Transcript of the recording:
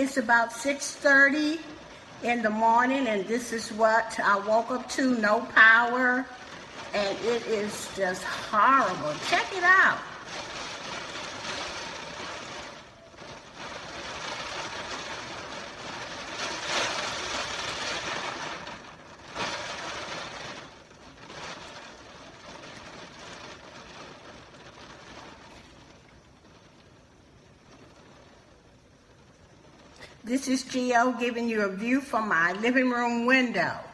It's about 6:30 in the morning, and this is what I woke up to, no power, and it is just horrible. Check it out. This is Gio giving you a view from my living room window.